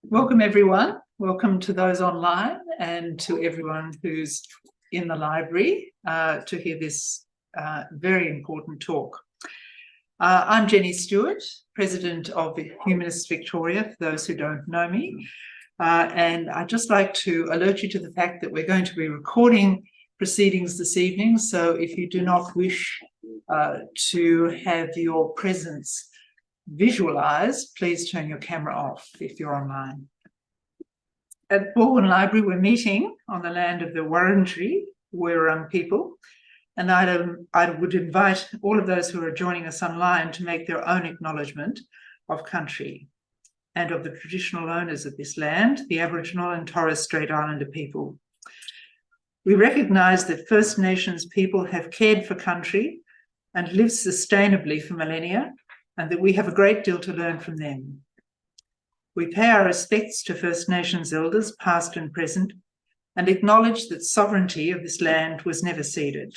Welcome everyone. Welcome to those online and to everyone who's in the library to hear this very important talk. I'm Jenny Stewart, President of Humanists Victoria, for those who don't know me. And I'd just like to alert you to the fact that we're going to be recording proceedings this evening. So if you do not wish to have your presence visualized, please turn your camera off if you're online. At Baldwin Library, we're meeting on the land of the Wurundjeri Wurrung people, and I would invite all of those who are joining us online to make their own acknowledgement of country and of the traditional owners of this land, the Aboriginal and Torres Strait Islander people. We recognise that First Nations people have cared for country and lived sustainably for millennia, and that we have a great deal to learn from them. We pay our respects to First Nations elders, past and present, and acknowledge that sovereignty of this land was never ceded.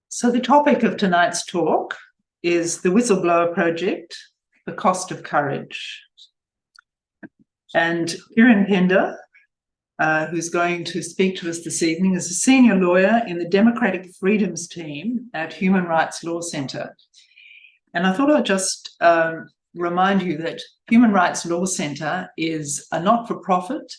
So the topic of tonight's talk is the Whistleblower Project, the cost of courage. And Kieran Pender, who's going to speak to us this evening, is a senior lawyer in the Democratic Freedoms team at Human Rights Law Centre. And I thought I'd just remind you that Human Rights Law Centre is a not-for-profit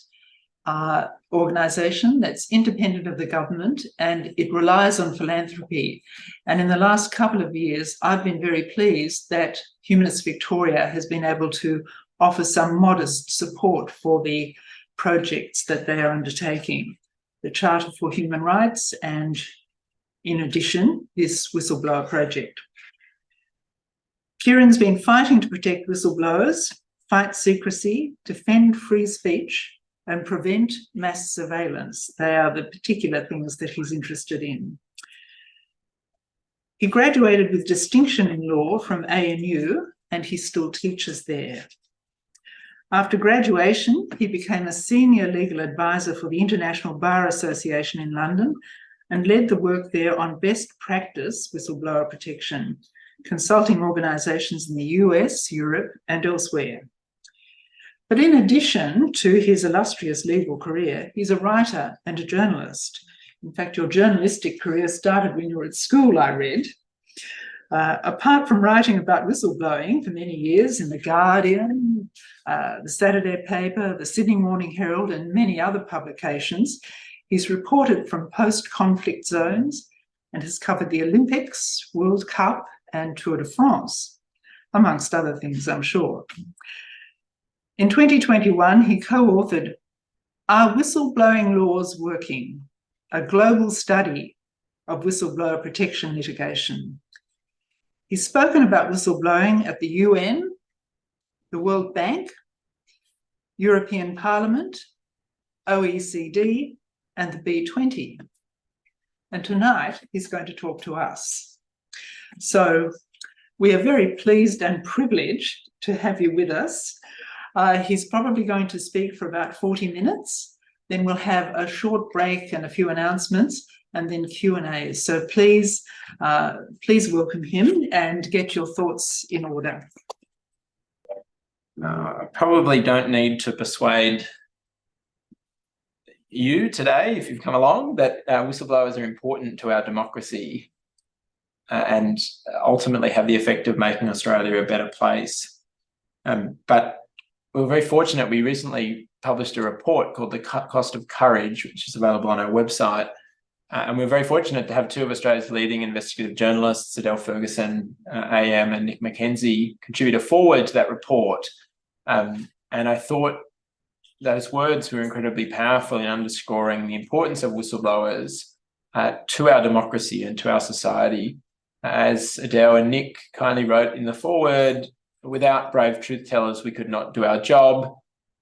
organisation that's independent of the government, and it relies on philanthropy. And in the last couple of years, I've been very pleased that Humanists Victoria has been able to offer some modest support for the projects that they are undertaking, the Charter for Human Rights and, in addition, this Whistleblower Project. Kieran's been fighting to protect whistleblowers, fight secrecy, defend free speech, and prevent mass surveillance. They are the particular things that he's interested in. He graduated with distinction in law from ANU, and he still teaches there. After graduation, he became a senior legal advisor for the International Bar Association in London and led the work there on best practice whistleblower protection, consulting organisations in the US, Europe, and elsewhere. But in addition to his illustrious legal career, he's a writer and a journalist. In fact, your journalistic career started when you were at school, I read. Apart from writing about whistleblowing for many years in The Guardian, the Saturday paper, the Sydney Morning Herald, and many other publications, he's reported from post-conflict zones and has covered the Olympics, World Cup, and Tour de France, amongst other things, I'm sure. In 2021, he co-authored Are Whistleblowing Laws Working? A global study of whistleblower protection litigation. He's spoken about whistleblowing at the UN, the World Bank, European Parliament, OECD, and the B20. And tonight, he's going to talk to us. So we are very pleased and privileged to have you with us. He's probably going to speak for about 40 minutes. Then we'll have a short break and a few announcements, and then Q&A. So please welcome him and get your thoughts in order. I probably don't need to persuade you today, if you've come along, that whistleblowers are important to our democracy and ultimately have the effect of making Australia a better place. But we were very fortunate. We recently published a report called The Cost of Courage, which is available on our website. And we're very fortunate to have two of Australia's leading investigative journalists, Adele Ferguson, AM, and Nick McKenzie, contribute a foreword to that report. And I thought those words were incredibly powerful in underscoring the importance of whistleblowers to our democracy and to our society. As Adele and Nick kindly wrote in the foreword, without brave truth tellers, we could not do our job.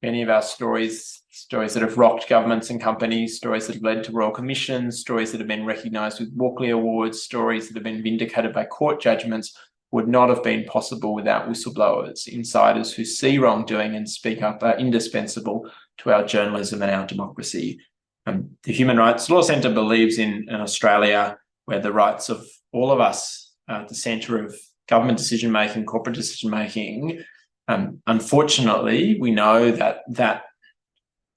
Many of our stories that have rocked governments and companies, stories that have led to royal commissions, stories that have been recognised with Walkley Awards, stories that have been vindicated by court judgments, would not have been possible without whistleblowers. Insiders who see wrongdoing and speak up are indispensable to our journalism and our democracy. The Human Rights Law Centre believes in an Australia where the rights of all of us are at the centre of government decision-making, corporate decision-making. Unfortunately, we know that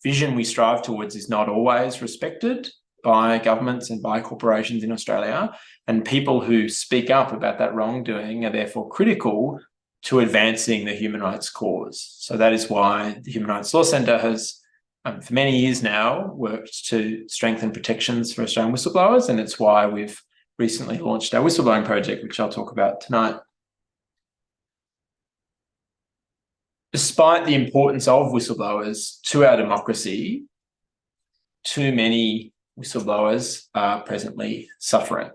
vision we strive towards is not always respected by governments and by corporations in Australia, and people who speak up about that wrongdoing are therefore critical to advancing the human rights cause. So that is why the Human Rights Law Centre has, for many years now, worked to strengthen protections for Australian whistleblowers, and it's why we've recently launched our whistleblowing project, which I'll talk about tonight. Despite the importance of whistleblowers to our democracy, too many whistleblowers are presently suffering.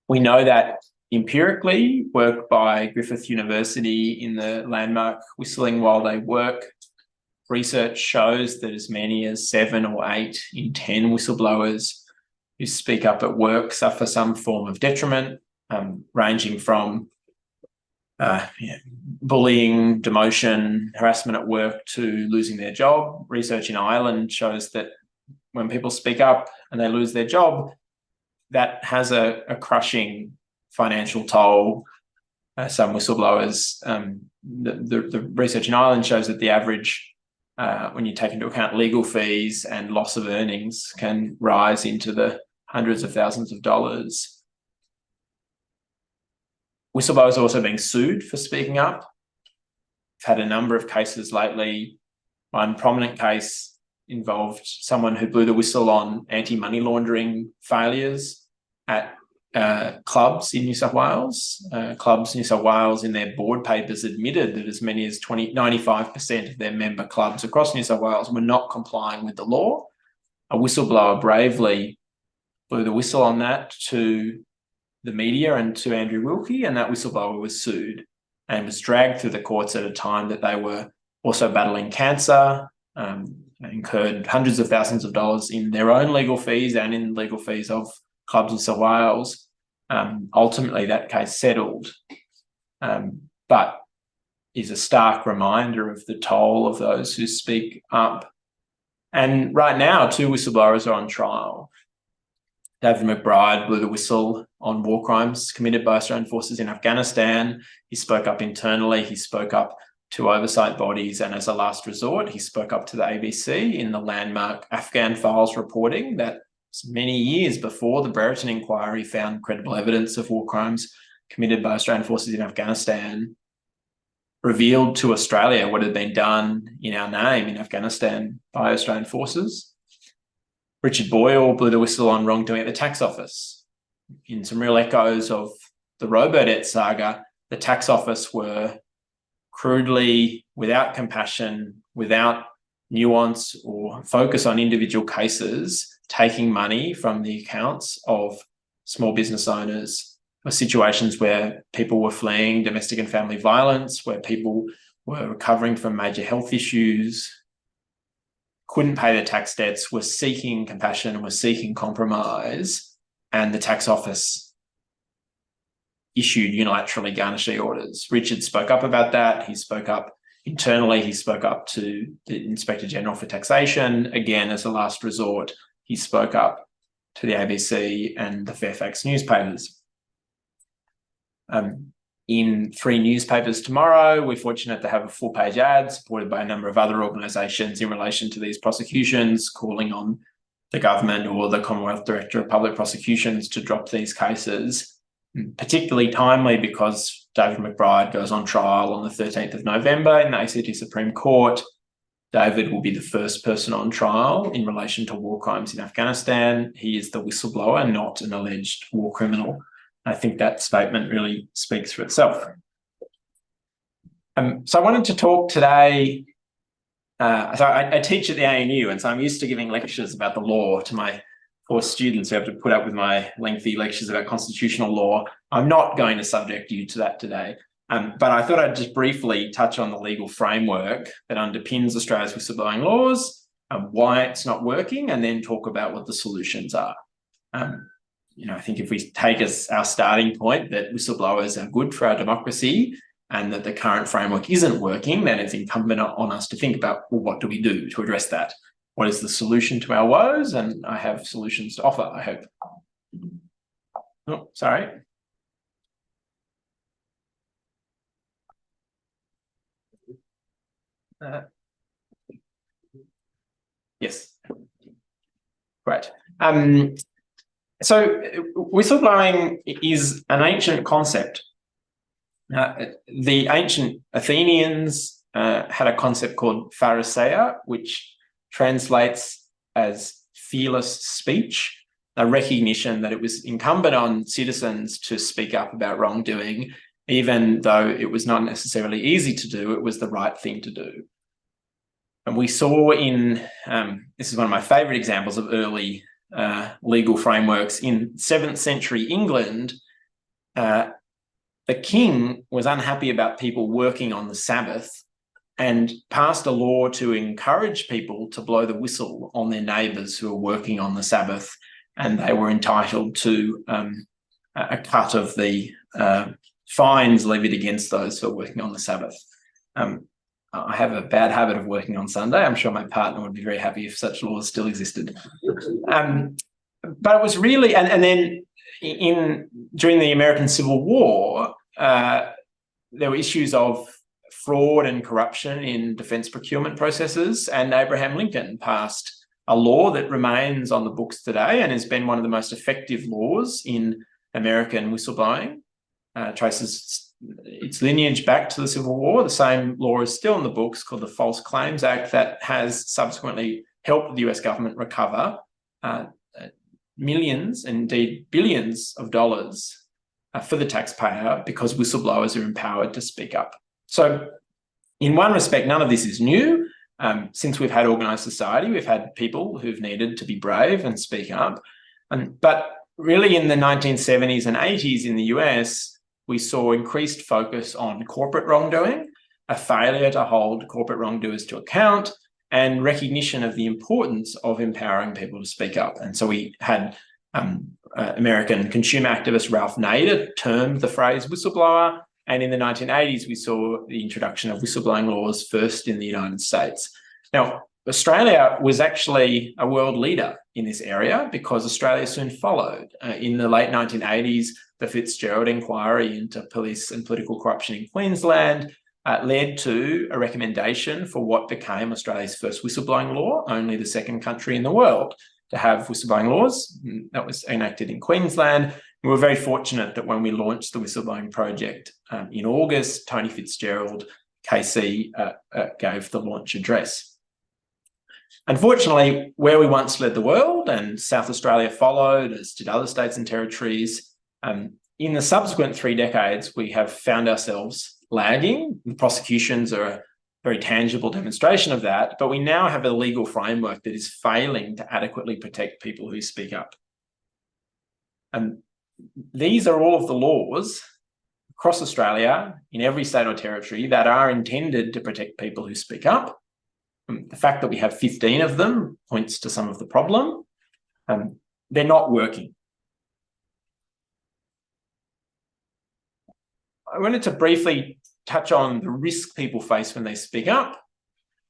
We know that empirically, work by Griffith University in the landmark Whistling While They Work research shows that as many as 7 or 8 in 10 whistleblowers who speak up at work suffer some form of detriment, ranging from bullying, demotion, harassment at work to losing their job. Research in Ireland shows that when people speak up and they lose their job, that has a crushing financial toll. Some whistleblowers, the research in Ireland shows that the average, when you take into account legal fees and loss of earnings, can rise into the hundreds of thousands of dollars. Whistleblowers are also being sued for speaking up. We've had a number of cases lately. One prominent case involved someone who blew the whistle on anti-money laundering failures at clubs in New South Wales. Clubs New South Wales in their board papers admitted that as many as 95% of their member clubs across New South Wales were not complying with the law. A whistleblower bravely blew the whistle on that to the media and to Andrew Wilkie, and that whistleblower was sued and was dragged through the courts at a time that they were also battling cancer, incurred hundreds of thousands of dollars in their own legal fees and in legal fees of clubs in New South Wales. Ultimately, that case settled, but is a stark reminder of the toll of those who speak up. And right now, 2 whistleblowers are on trial. David McBride blew the whistle on war crimes committed by Australian forces in Afghanistan. He spoke up internally, he spoke up to oversight bodies, and as a last resort, he spoke up to the ABC in the landmark Afghan Files reporting that many years before the Brereton inquiry found credible evidence of war crimes committed by Australian forces in Afghanistan, revealed to Australia what had been done in our name in Afghanistan by Australian forces. Richard Boyle blew the whistle on wrongdoing at the tax office. In some real echoes of the Robertet saga, the tax office were crudely, without compassion, without nuance or focus on individual cases, taking money from the accounts of small business owners, or situations where people were fleeing domestic and family violence, where people were recovering from major health issues, couldn't pay their tax debts, were seeking compassion, were seeking compromise, and the tax office issued unilaterally garnishee orders. Richard spoke up about that. He spoke up internally. He spoke up to the Inspector General for Taxation. Again, as a last resort, he spoke up to the ABC and the Fairfax newspapers. In 3 newspapers tomorrow, we're fortunate to have a full-page ad supported by a number of other organisations in relation to these prosecutions, calling on the government or the Commonwealth Director of Public Prosecutions to drop these cases. Particularly timely because David McBride goes on trial on the 13th of November in the ACT Supreme Court. David will be the first person on trial in relation to war crimes in Afghanistan. He is the whistleblower, not an alleged war criminal. I think that statement really speaks for itself. So I wanted to talk today. So I teach at the ANU, and so I'm used to giving lectures about the law to my poor students who have to put up with my lengthy lectures about constitutional law. I'm not going to subject you to that today, but I thought I'd just briefly touch on the legal framework that underpins Australia's whistleblowing laws, why it's not working, and then talk about what the solutions are. I think if we take as our starting point that whistleblowers are good for our democracy and that the current framework isn't working, then it's incumbent on us to think about, well, what do we do to address that? What is the solution to our woes? And I have solutions to offer, I hope. Oh, sorry. Yes. Great. So whistleblowing is an ancient concept. The ancient Athenians had a concept called phariseia, which translates as fearless speech, a recognition that it was incumbent on citizens to speak up about wrongdoing, even though it was not necessarily easy to do, it was the right thing to do. And we saw in, this is one of my favourite examples of early legal frameworks, in 7th century England, the king was unhappy about people working on the Sabbath and passed a law to encourage people to blow the whistle on their neighbours who were working on the Sabbath, and they were entitled to a cut of the fines levied against those who are working on the Sabbath. I have a bad habit of working on Sunday. I'm sure my partner would be very happy if such laws still existed. But it was really, and then during the American Civil War, there were issues of fraud and corruption in defence procurement processes, and Abraham Lincoln passed a law that remains on the books today and has been one of the most effective laws in American whistleblowing. Traces its lineage back to the Civil War. The same law is still in the books, called the False Claims Act, that has subsequently helped the US government recover millions, indeed billions of dollars for the taxpayer, because whistleblowers are empowered to speak up. So in one respect, none of this is new. Since we've had organised society, we've had people who've needed to be brave and speak up. But really in the 1970s and 80s in the US, we saw increased focus on corporate wrongdoing, a failure to hold corporate wrongdoers to account, and recognition of the importance of empowering people to speak up. And so we had American consumer activist Ralph Nader termed the phrase whistleblower. And in the 1980s, we saw the introduction of whistleblowing laws first in the United States. Now, Australia was actually a world leader in this area because Australia soon followed. In the late 1980s, the Fitzgerald inquiry into police and political corruption in Queensland led to a recommendation for what became Australia's first whistleblowing law, only the second country in the world to have whistleblowing laws. That was enacted in Queensland. We were very fortunate that when we launched the whistleblowing project in August, Tony Fitzgerald, KC, gave the launch address. Unfortunately, where we once led the world, and South Australia followed, as did other states and territories, in the subsequent 3 decades, we have found ourselves lagging. The prosecutions are a very tangible demonstration of that, but we now have a legal framework that is failing to adequately protect people who speak up. And these are all of the laws across Australia, in every state or territory, that are intended to protect people who speak up. The fact that we have 15 of them points to some of the problem. They're not working. I wanted to briefly touch on the risk people face when they speak up,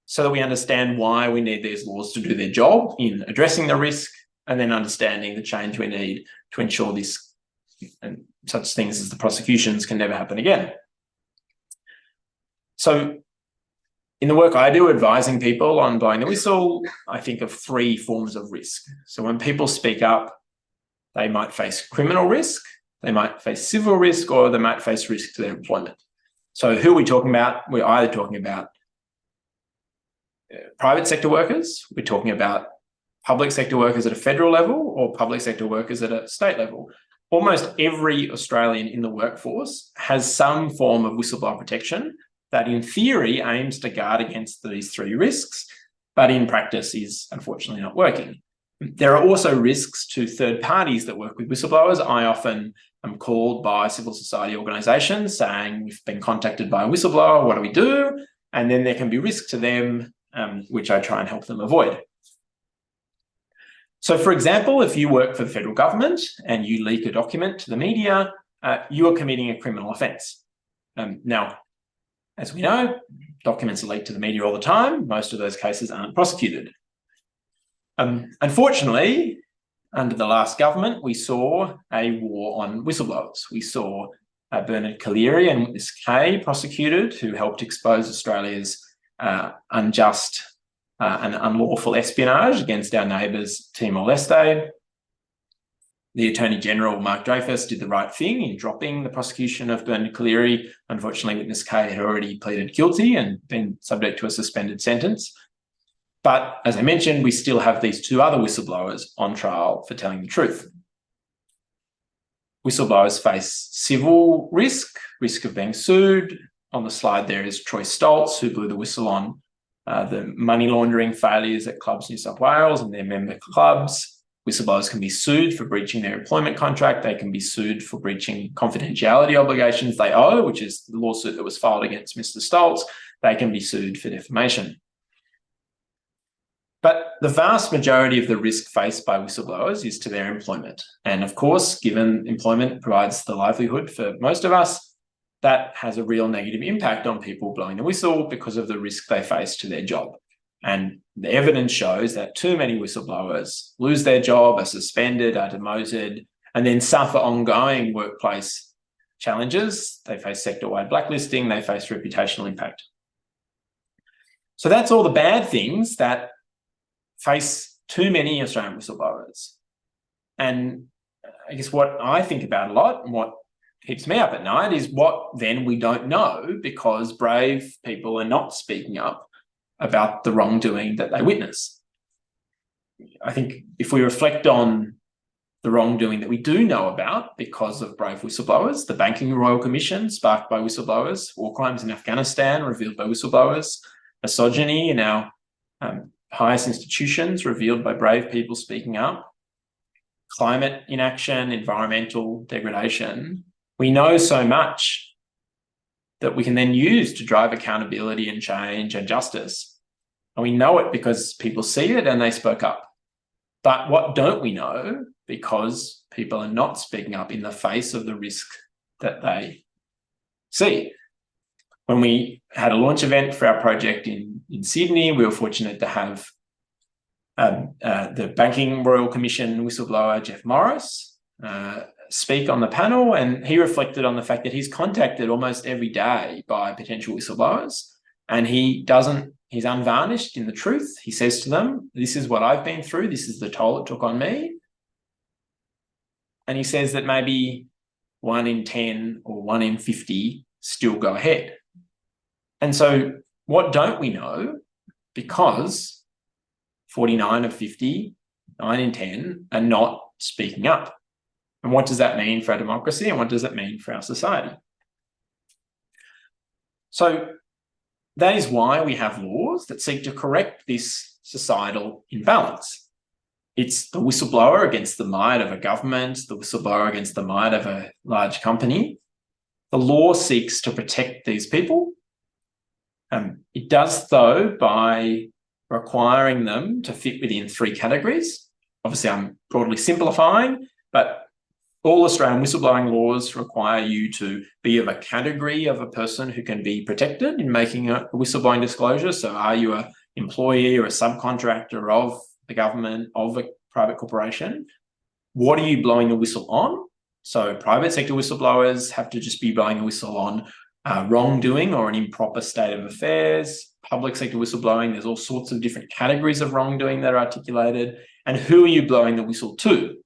so that we understand why we need these laws to do their job in addressing the risk, and then understanding the change we need to ensure this and such things as the prosecutions can never happen again. So in the work I do advising people on blowing the whistle, I think of 3 forms of risk. So when people speak up, they might face criminal risk, they might face civil risk, or they might face risk to their employment. So who are we talking about? We're either talking about private sector workers, we're talking about public sector workers at a federal level, or public sector workers at a state level. Almost every Australian in the workforce has some form of whistleblower protection that in theory aims to guard against these 3 risks, but in practice is unfortunately not working. There are also risks to third parties that work with whistleblowers. I often am called by civil society organisations saying, we've been contacted by a whistleblower, what do we do? And then there can be risk to them, which I try and help them avoid. So for example, if you work for the federal government and you leak a document to the media, you are committing a criminal offence. Now, as we know, documents are leaked to the media all the time. Most of those cases aren't prosecuted. Unfortunately, under the last government, we saw a war on whistleblowers. We saw Bernard Collaery and witness Kay prosecuted, who helped expose Australia's unjust and unlawful espionage against our neighbours Timor-Leste. The Attorney General, Mark Dreyfus, did the right thing in dropping the prosecution of Pender. Unfortunately, witness K had already pleaded guilty and been subject to a suspended sentence. But as I mentioned, we still have these two other whistleblowers on trial for telling the truth. Whistleblowers face civil risk of being sued. On the slide there is Troy Stoltz, who blew the whistle on the money laundering failures at Clubs New South Wales and their member clubs. Whistleblowers can be sued for breaching their employment contract. They can be sued for breaching confidentiality obligations they owe, which is the lawsuit that was filed against Mr. Stoltz. They can be sued for defamation. But the vast majority of the risk faced by whistleblowers is to their employment. And of course, given employment provides the livelihood for most of us, that has a real negative impact on people blowing the whistle because of the risk they face to their job. And the evidence shows that too many whistleblowers lose their job, are suspended, are demoted, and then suffer ongoing workplace challenges. They face sector-wide blacklisting, they face reputational impact. So that's all the bad things that face too many Australian whistleblowers. And I guess what I think about a lot and what keeps me up at night is what then we don't know because brave people are not speaking up about the wrongdoing that they witness. I think if we reflect on the wrongdoing that we do know about because of brave whistleblowers, the Banking Royal Commission sparked by whistleblowers, war crimes in Afghanistan revealed by whistleblowers, misogyny in our highest institutions revealed by brave people speaking up, climate inaction, environmental degradation, we know so much that we can then use to drive accountability and change and justice. And we know it because people see it and they spoke up. But what don't we know? Because people are not speaking up in the face of the risk that they see. When we had a launch event for our project in Sydney, we were fortunate to have the Banking Royal Commission whistleblower, Jeff Morris, speak on the panel, and he reflected on the fact that he's contacted almost every day by potential whistleblowers, and he's unvarnished in the truth. He says to them, this is what I've been through, this is the toll it took on me. And he says that maybe 1 in 10 or 1 in 50 still go ahead. And so what don't we know? Because 49 of 50, 9 in 10 are not speaking up. And what does that mean for our democracy and what does it mean for our society? So that is why we have laws that seek to correct this societal imbalance. It's the whistleblower against the might of a government, the whistleblower against the might of a large company. The law seeks to protect these people. It does, though, by requiring them to fit within 3 categories. Obviously, I'm broadly simplifying, but all Australian whistleblowing laws require you to be of a category of a person who can be protected in making a whistleblowing disclosure. So are you an employee or a subcontractor of the government, of a private corporation? What are you blowing the whistle on? So private sector whistleblowers have to just be blowing a whistle on wrongdoing or an improper state of affairs. Public sector whistleblowing, there's all sorts of different categories of wrongdoing that are articulated. And who are you blowing the whistle to?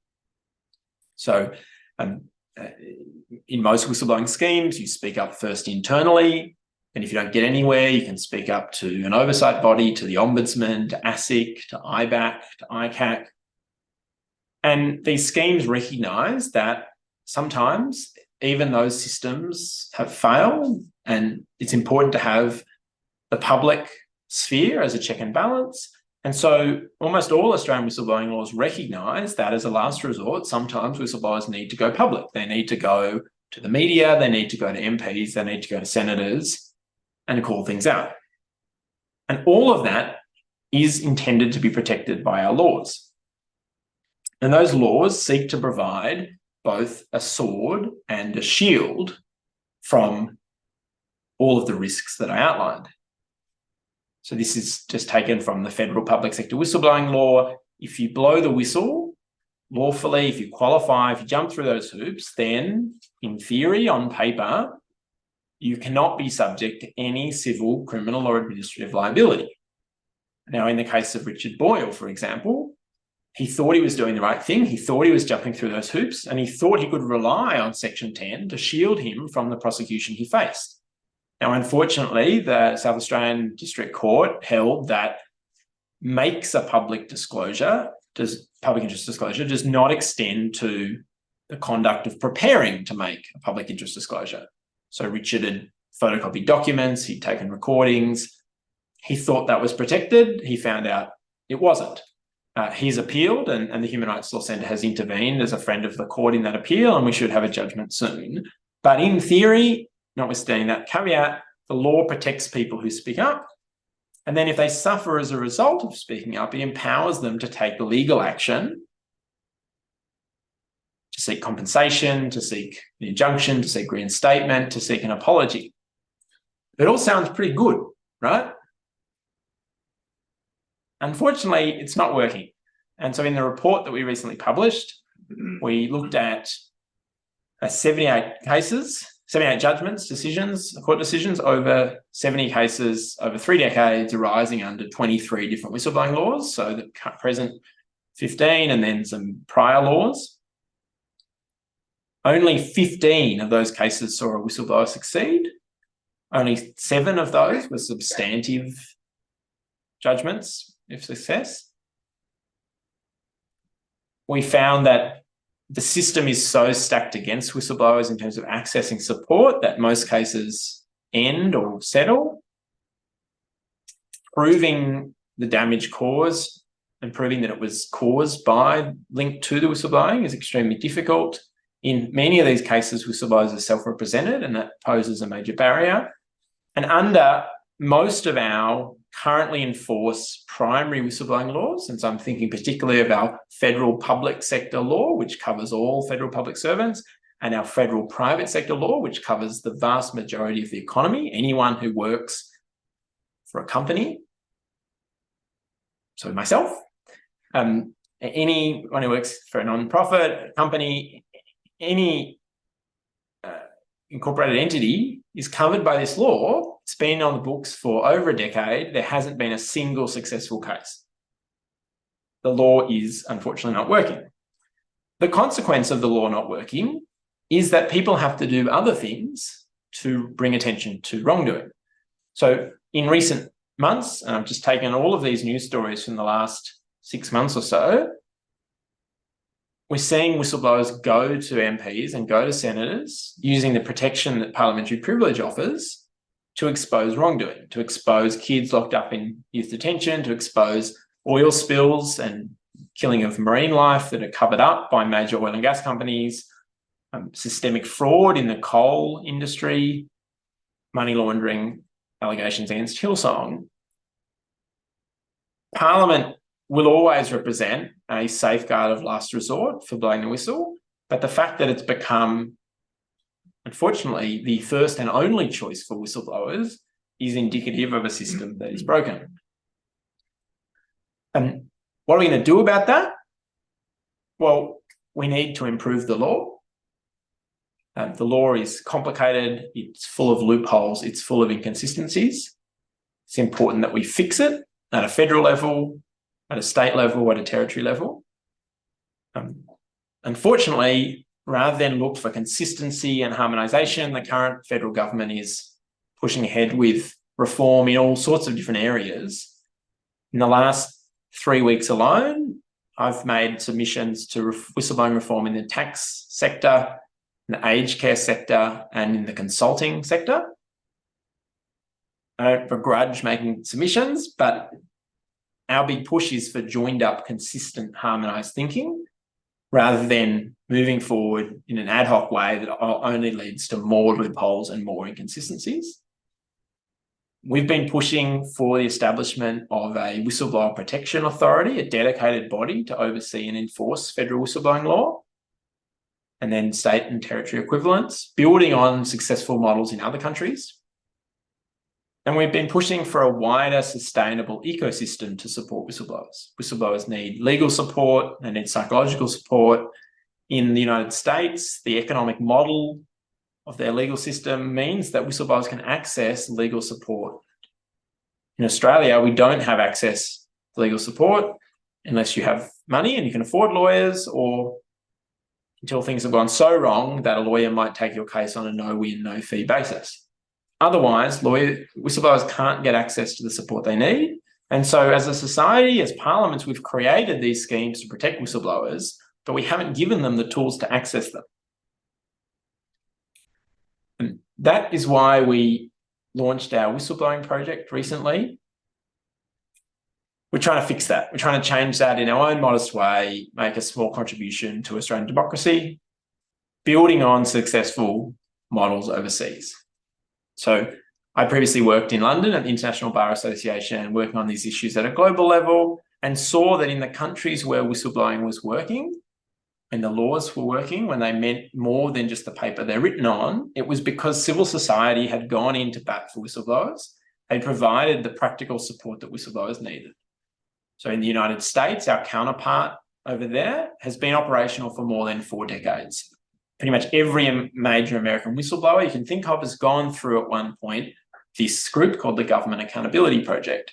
So in most whistleblowing schemes, you speak up first internally, and if you don't get anywhere, you can speak up to an oversight body, to the Ombudsman, to ASIC, to IBAC, to ICAC. And these schemes recognise that sometimes even those systems have failed, and it's important to have the public sphere as a check and balance. And so almost all Australian whistleblowing laws recognise that as a last resort, sometimes whistleblowers need to go public. They need to go to the media, they need to go to MPs, they need to go to senators and call things out. And all of that is intended to be protected by our laws. And those laws seek to provide both a sword and a shield from all of the risks that I outlined. So this is just taken from the federal public sector whistleblowing law. If you blow the whistle lawfully, if you qualify, if you jump through those hoops, then in theory, on paper, you cannot be subject to any civil, criminal, or administrative liability. Now, in the case of Richard Boyle, for example, he thought he was doing the right thing. He thought he was jumping through those hoops, and he thought he could rely on Section 10 to shield him from the prosecution he faced. Now, unfortunately, the South Australian District Court held that makes a public interest disclosure does not extend to the conduct of preparing to make a public interest disclosure. So Richard had photocopied documents, he'd taken recordings. He thought that was protected. He found out it wasn't. He's appealed, and the Human Rights Law Centre has intervened as a friend of the court in that appeal, and we should have a judgment soon. But in theory, notwithstanding that caveat, the law protects people who speak up. And then if they suffer as a result of speaking up, it empowers them to take legal action, to seek compensation, to seek an injunction, to seek reinstatement, to seek an apology. It all sounds pretty good, right? Unfortunately, it's not working. And so in the report that we recently published, we looked at 78 court decisions over 70 cases over 3 decades arising under 23 different whistleblowing laws. So the present 15 and then some prior laws. Only 15 of those cases saw a whistleblower succeed. Only 7 of those were substantive judgments of success. We found that the system is so stacked against whistleblowers in terms of accessing support that most cases end or settle. Proving the damage caused and proving that it was caused by linked to the whistleblowing is extremely difficult. In many of these cases, whistleblowers are self-represented, and that poses a major barrier. And under most of our currently enforced primary whistleblowing laws, and so I'm thinking particularly of our federal public sector law, which covers all federal public servants, and our federal private sector law, which covers the vast majority of the economy, anyone who works for a company. So myself, anyone who works for a non-profit company, any incorporated entity is covered by this law. It's been on the books for over a decade. There hasn't been a single successful case. The law is unfortunately not working. The consequence of the law not working is that people have to do other things to bring attention to wrongdoing. So in recent months, and I've just taken all of these news stories from the last 6 months or so, we're seeing whistleblowers go to MPs and go to senators using the protection that parliamentary privilege offers to expose wrongdoing, to expose kids locked up in youth detention, to expose oil spills and killing of marine life that are covered up by major oil and gas companies, systemic fraud in the coal industry, money laundering allegations against Hillsong. Parliament will always represent a safeguard of last resort for blowing the whistle, but the fact that it's become, unfortunately, the first and only choice for whistleblowers is indicative of a system that is broken. And what are we going to do about that? Well, we need to improve the law. The law is complicated, it's full of loopholes, it's full of inconsistencies. It's important that we fix it at a federal level, at a state level, at a territory level. Unfortunately, rather than look for consistency and harmonisation, the current federal government is pushing ahead with reform in all sorts of different areas. In the last 3 weeks alone, I've made submissions to whistleblowing reform in the tax sector, in the aged care sector, and in the consulting sector. I don't begrudge making submissions, but our big push is for joined up, consistent, harmonised thinking, rather than moving forward in an ad hoc way that only leads to more loopholes and more inconsistencies. We've been pushing for the establishment of a whistleblower protection authority, a dedicated body to oversee and enforce federal whistleblowing law, and then state and territory equivalents, building on successful models in other countries. And we've been pushing for a wider sustainable ecosystem to support whistleblowers. Whistleblowers need legal support, they need psychological support. In the United States, the economic model of their legal system means that whistleblowers can access legal support. In Australia, we don't have access to legal support unless you have money and you can afford lawyers, or until things have gone so wrong that a lawyer might take your case on a no-win, no-fee basis. Otherwise, whistleblowers can't get access to the support they need. And so as a society, as parliaments, we've created these schemes to protect whistleblowers, but we haven't given them the tools to access them. And that is why we launched our whistleblowing project recently. We're trying to fix that. We're trying to change that in our own modest way, make a small contribution to Australian democracy, building on successful models overseas. So I previously worked in London at the International Bar Association, working on these issues at a global level, and saw that in the countries where whistleblowing was working and the laws were working, when they meant more than just the paper they're written on, it was because civil society had gone into bat for whistleblowers. They provided the practical support that whistleblowers needed. So in the United States, our counterpart over there has been operational for more than 4 decades. Pretty much every major American whistleblower you can think of has gone through at one point this group called the Government Accountability Project.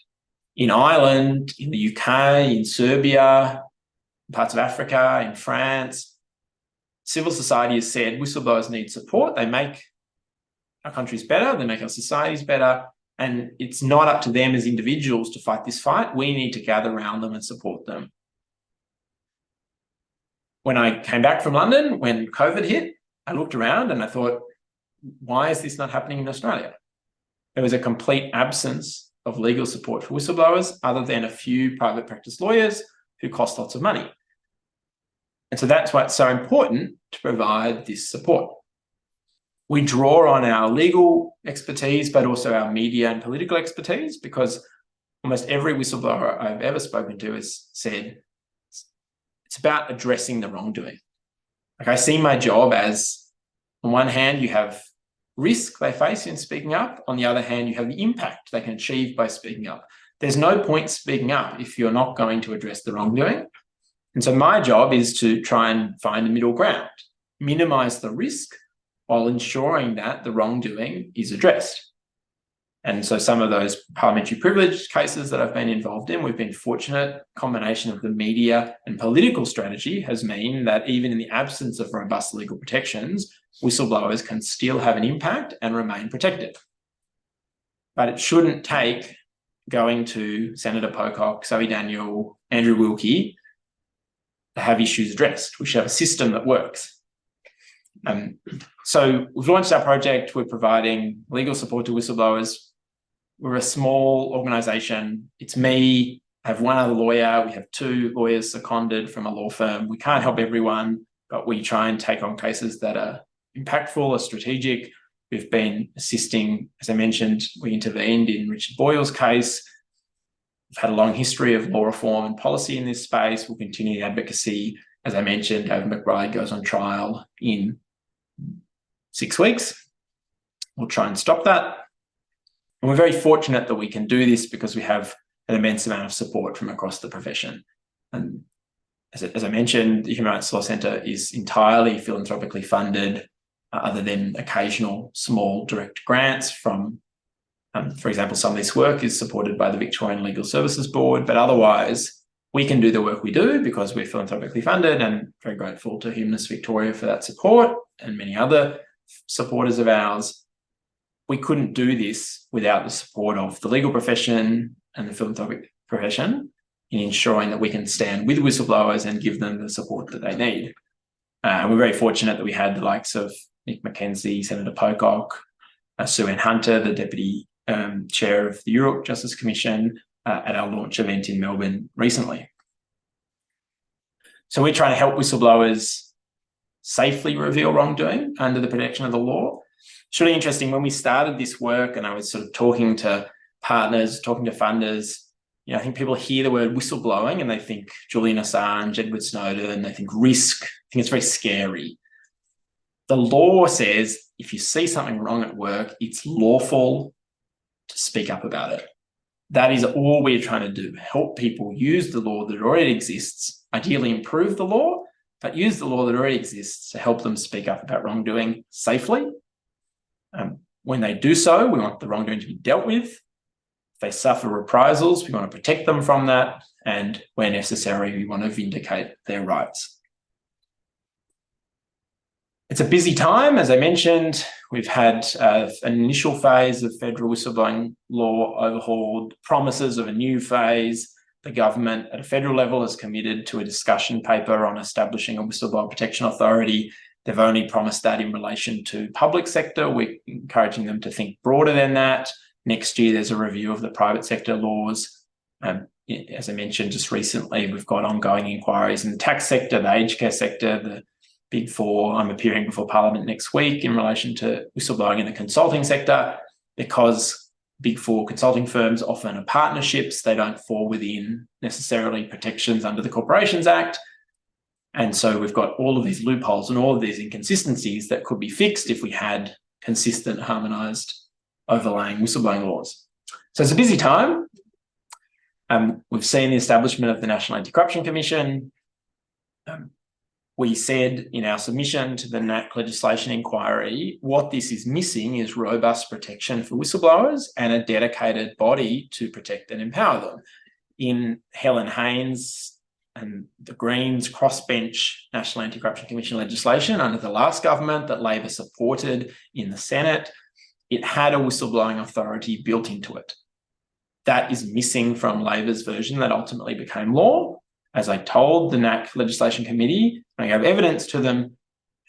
In Ireland, in the UK, in Serbia, in parts of Africa, in France, civil society has said whistleblowers need support. They make our countries better, they make our societies better, and it's not up to them as individuals to fight this fight. We need to gather around them and support them. When I came back from London, when COVID hit, I looked around and I thought, why is this not happening in Australia? There was a complete absence of legal support for whistleblowers, other than a few private practice lawyers who cost lots of money. And so that's why it's so important to provide this support. We draw on our legal expertise, but also our media and political expertise, because almost every whistleblower I've ever spoken to has said it's about addressing the wrongdoing. Like, I see my job as, on one hand, you have risk they face in speaking up. On the other hand, you have the impact they can achieve by speaking up. There's no point speaking up if you're not going to address the wrongdoing. And so my job is to try and find a middle ground, minimize the risk while ensuring that the wrongdoing is addressed. And so some of those parliamentary privilege cases that I've been involved in, we've been fortunate. Combination of the media and political strategy has meant that even in the absence of robust legal protections, whistleblowers can still have an impact and remain protected. But it shouldn't take going to Senator Pocock, Zoe Daniel, Andrew Wilkie to have issues addressed. We should have a system that works. So we've launched our project. We're providing legal support to whistleblowers. We're a small organisation. It's me. I have one other lawyer. We have 2 lawyers seconded from a law firm. We can't help everyone, but we try and take on cases that are impactful or strategic. We've been assisting, as I mentioned, we intervened in Richard Boyle's case. We've had a long history of law reform and policy in this space. We'll continue the advocacy. As I mentioned, David McBride goes on trial in 6 weeks. We'll try and stop that. And we're very fortunate that we can do this because we have an immense amount of support from across the profession. And as I mentioned, the Human Rights Law Centre is entirely philanthropically funded, other than occasional small direct grants from, for example, some of this work is supported by the Victorian Legal Services Board, but otherwise we can do the work we do because we're philanthropically funded, and very grateful to Humanists Victoria for that support and many other supporters of ours. We couldn't do this without the support of the legal profession and the philanthropic profession in ensuring that we can stand with whistleblowers and give them the support that they need. We're very fortunate that we had the likes of Nick Mackenzie, Senator Pocock, Sue Ann Hunter, the Deputy Chair of the Europe Justice Commission, at our launch event in Melbourne recently. So we're trying to help whistleblowers safely reveal wrongdoing under the protection of the law. It's really interesting, when we started this work and I was sort of talking to partners, talking to funders, I think people hear the word whistleblowing and they think Julian Assange, Edward Snowden, they think risk. I think it's very scary. The law says if you see something wrong at work, it's lawful to speak up about it. That is all we're trying to do, help people use the law that already exists, ideally improve the law, but use the law that already exists to help them speak up about wrongdoing safely When they do so, we want the wrongdoing to be dealt with. If they suffer reprisals, we want to protect them from that. And where necessary, we want to vindicate their rights. It's a busy time, as I mentioned. We've had an initial phase of federal whistleblowing law overhauled, promises of a new phase. The government at a federal level has committed to a discussion paper on establishing a whistleblower protection authority. They've only promised that in relation to public sector. We're encouraging them to think broader than that. Next year, there's a review of the private sector laws. As I mentioned just recently, we've got ongoing inquiries in the tax sector, the aged care sector, the Big Four. I'm appearing before Parliament next week in relation to whistleblowing in the consulting sector, because Big Four consulting firms often are partnerships. They don't fall within necessarily protections under the Corporations Act. And so we've got all of these loopholes and all of these inconsistencies that could be fixed if we had consistent, harmonised, overlaying whistleblowing laws. So it's a busy time. We've seen the establishment of the National Anti-Corruption Commission. We said in our submission to the NAC legislation inquiry, what this is missing is robust protection for whistleblowers and a dedicated body to protect and empower them. In Helen Haynes and the Greens crossbench National Anti-Corruption Commission legislation under the last government that Labor supported in the Senate, it had a whistleblowing authority built into it. That is missing from Labor's version that ultimately became law. As I told the NAC legislation committee, I gave evidence to them,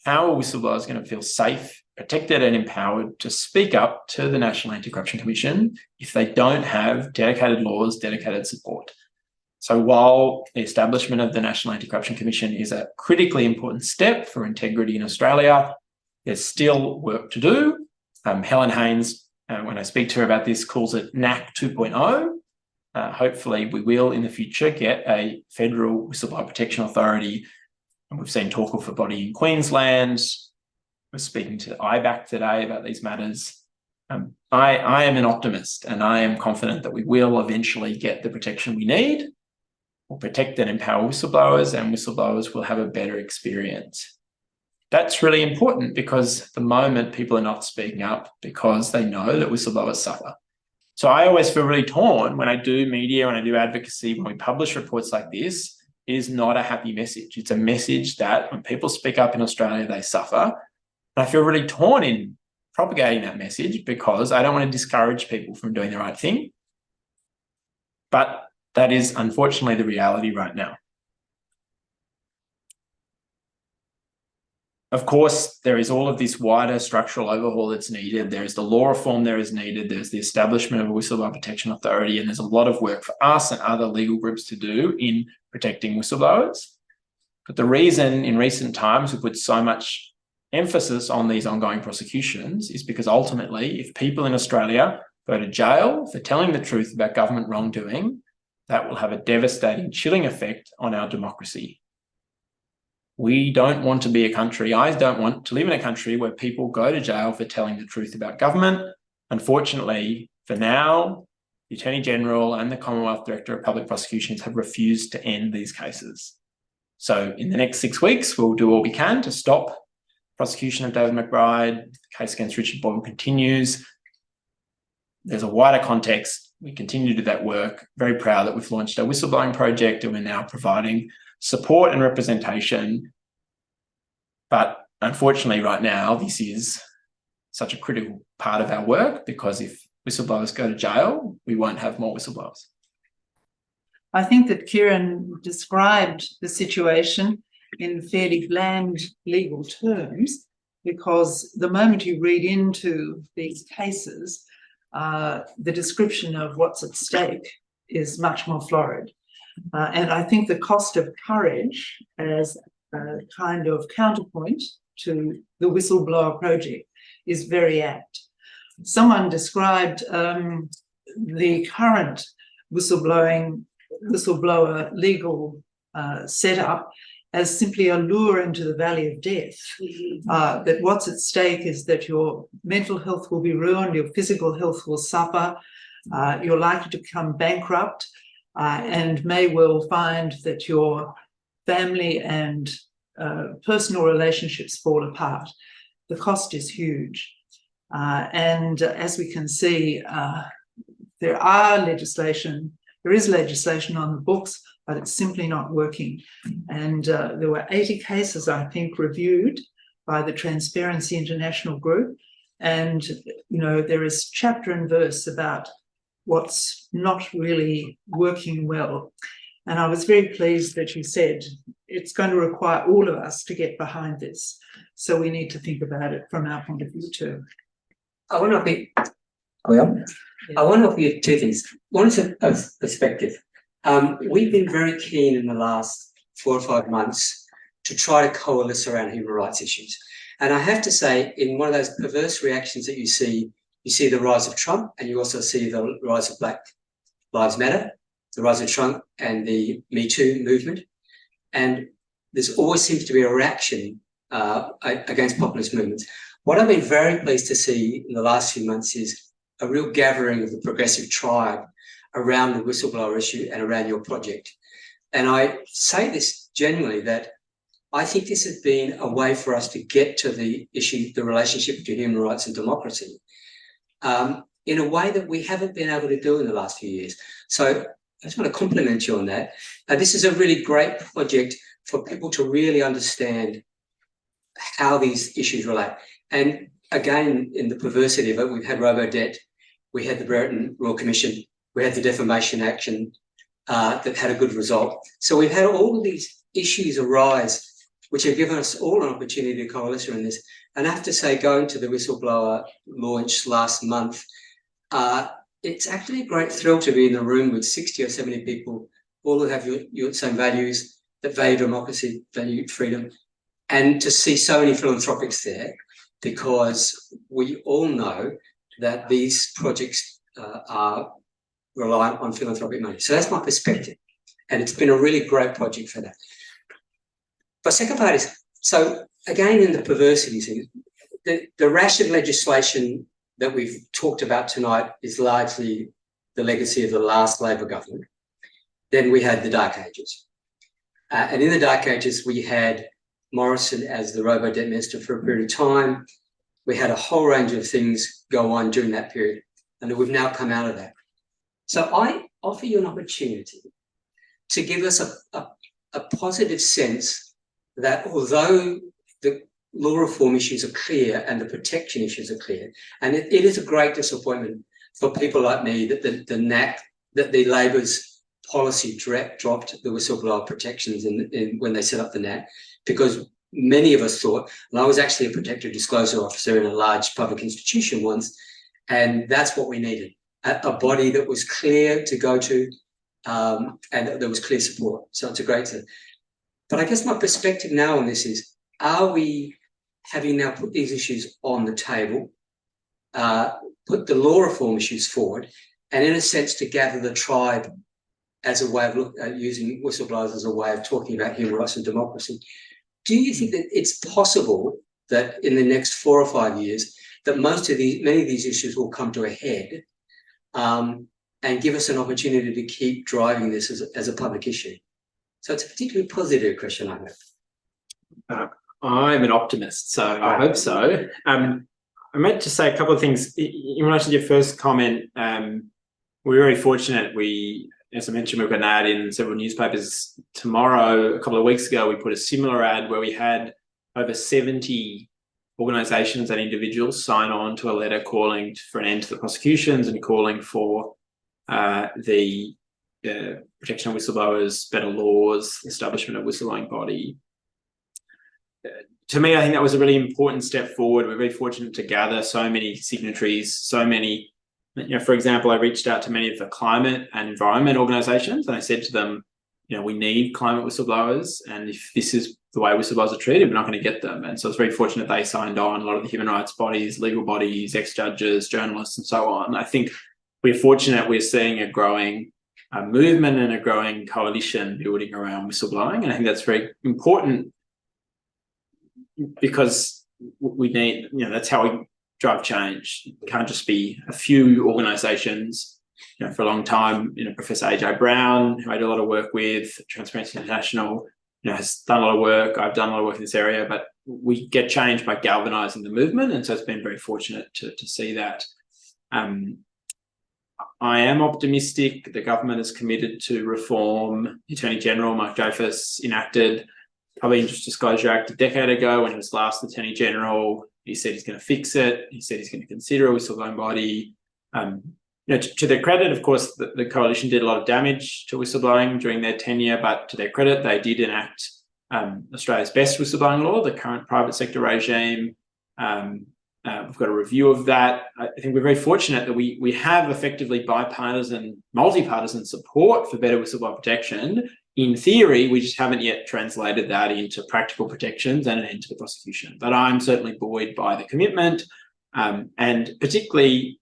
how are whistleblowers going to feel safe, protected and empowered to speak up to the National Anti-Corruption Commission if they don't have dedicated laws, dedicated support? So while the establishment of the National Anti-Corruption Commission is a critically important step for integrity in Australia, there's still work to do. Helen Haynes, when I speak to her about this, calls it NAC 2.0. Hopefully we will in the future get a federal whistleblower protection authority. And we've seen talk of a body in Queensland. We're speaking to IBAC today about these matters. I am an optimist, and I am confident that we will eventually get the protection we need. We'll protect and empower whistleblowers, and whistleblowers will have a better experience. That's really important, because at the moment people are not speaking up because they know that whistleblowers suffer. So I always feel really torn when I do media, when I do advocacy, when we publish reports like this. It is not a happy message. It's a message that when people speak up in Australia, they suffer. And I feel really torn in propagating that message, because I don't want to discourage people from doing the right thing. But that is unfortunately the reality right now. Of course, there is all of this wider structural overhaul that's needed. There is the law reform that is needed. There's the establishment of a whistleblower protection authority, and there's a lot of work for us and other legal groups to do in protecting whistleblowers. But the reason in recent times we put so much emphasis on these ongoing prosecutions is because ultimately, if people in Australia go to jail for telling the truth about government wrongdoing, that will have a devastating, chilling effect on our democracy. We don't want to be a country, I don't want to live in a country where people go to jail for telling the truth about government. Unfortunately, for now, the Attorney General and the Commonwealth Director of Public Prosecutions have refused to end these cases. So in the next 6 weeks, we'll do all we can to stop prosecution of David McBride. The case against Richard Boyle continues. There's a wider context. We continue to do that work. Very proud that we've launched our whistleblowing project, and we're now providing support and representation. But unfortunately, right now, this is such a critical part of our work, because if whistleblowers go to jail, we won't have more whistleblowers. I think that Kieran described the situation in fairly bland legal terms, because the moment you read into these cases, the description of what's at stake is much more florid. And I think the cost of courage as a kind of counterpoint to the whistleblower project is very apt. Someone described the current whistleblower legal setup as simply a lure into the valley of death. That what's at stake is that your mental health will be ruined, your physical health will suffer, you're likely to become bankrupt, and may well find that your family and personal relationships fall apart. The cost is huge. And as we can see, there is legislation on the books, but it's simply not working. And there were 80 cases, I think, reviewed by the Transparency International group. And, there is chapter and verse about what's not really working well. And I was very pleased that you said it's going to require all of us to get behind this. So we need to think about it from our point of view too. I want to offer you two things. One is a perspective. We've been very keen in the last 4 or 5 months to try to coalesce around human rights issues. And I have to say, in one of those perverse reactions that you see the rise of Trump, and you also see the rise of Black Lives Matter, the rise of Trump and the Me Too movement. And there's always seems to be a reaction against populist movements. What I've been very pleased to see in the last few months is a real gathering of the progressive tribe around the whistleblower issue and around your project. And I say this genuinely, that I think this has been a way for us to get to the issue, the relationship between human rights and democracy, in a way that we haven't been able to do in the last few years. So I just want to compliment you on that. This is a really great project for people to really understand how these issues relate. And again, in the perversity of it, we've had Robo-Debt, we had the Brereton Royal Commission, we had the defamation action that had a good result. So we've had all of these issues arise, which have given us all an opportunity to coalesce around this. And I have to say, going to the whistleblower launch last month, it's actually a great thrill to be in the room with 60 or 70 people, all who have your same values, that value democracy, value freedom, and to see so many philanthropics there, because we all know that these projects are reliant on philanthropic money. So that's my perspective. And it's been a really great project for that. But second part is, so again, in the perversities, the rash of legislation that we've talked about tonight is largely the legacy of the last Labor government. Then we had the Dark Ages. And in the Dark Ages, we had Morrison as the Robo-Debt Minister for a period of time. We had a whole range of things go on during that period, and we've now come out of that. So I offer you an opportunity to give us a positive sense that although the law reform issues are clear and the protection issues are clear, and it is a great disappointment for people like me that the Labor's policy dropped the whistleblower protections when they set up the NAT, because many of us thought, and I was actually a protective disclosure officer in a large public institution once, and that's what we needed, a body that was clear to go to, and there was clear support. So it's a great thing. But I guess my perspective now on this is, are we, having now put these issues on the table, put the law reform issues forward, and in a sense to gather the tribe as a way of using whistleblowers as a way of talking about human rights and democracy, do you think that it's possible that in the next 4 or 5 years that many of these issues will come to a head, and give us an opportunity to keep driving this as a public issue? So it's a particularly positive question, I hope. I'm an optimist, so I hope so. I meant to say a couple of things in relation to your first comment. We're very fortunate. As I mentioned, we've got an ad in several newspapers tomorrow. A couple of weeks ago, we put a similar ad where we had over 70 organisations and individuals sign on to a letter calling for an end to the prosecutions and calling for the protection of whistleblowers, better laws, establishment of whistleblowing body. To me, I think that was a really important step forward. We're very fortunate to gather so many signatories, so many. For example, I reached out to many of the climate and environment organisations, and I said to them, we need climate whistleblowers, and if this is the way whistleblowers are treated, we're not going to get them. And so it's very fortunate they signed on. A lot of the human rights bodies, legal bodies, ex-judges, journalists, and so on. I think we're fortunate we're seeing a growing movement and a growing coalition building around whistleblowing, and I think that's very important because we need, that's how we drive change. It can't just be a few organisations. For a long time, Professor AJ Brown, who I do a lot of work with, Transparency International, has done a lot of work. I've done a lot of work in this area, but we get change by galvanising the movement, and so it's been very fortunate to see that. I am optimistic. The government is committed to reform. The Attorney General, Mark Dreyfus, enacted Public Interest Disclosure Act a decade ago when he was last Attorney General. He said he's going to fix it. He said he's going to consider a whistleblowing body. To their credit, of course, the coalition did a lot of damage to whistleblowing during their tenure, but to their credit, they did enact Australia's best whistleblowing law, the current private sector regime. We've got a review of that. I think we're very fortunate that we have effectively bipartisan, multi-partisan support for better whistleblower protection. In theory, we just haven't yet translated that into practical protections and an end to the prosecution. But I'm certainly buoyed by the commitment, and particularly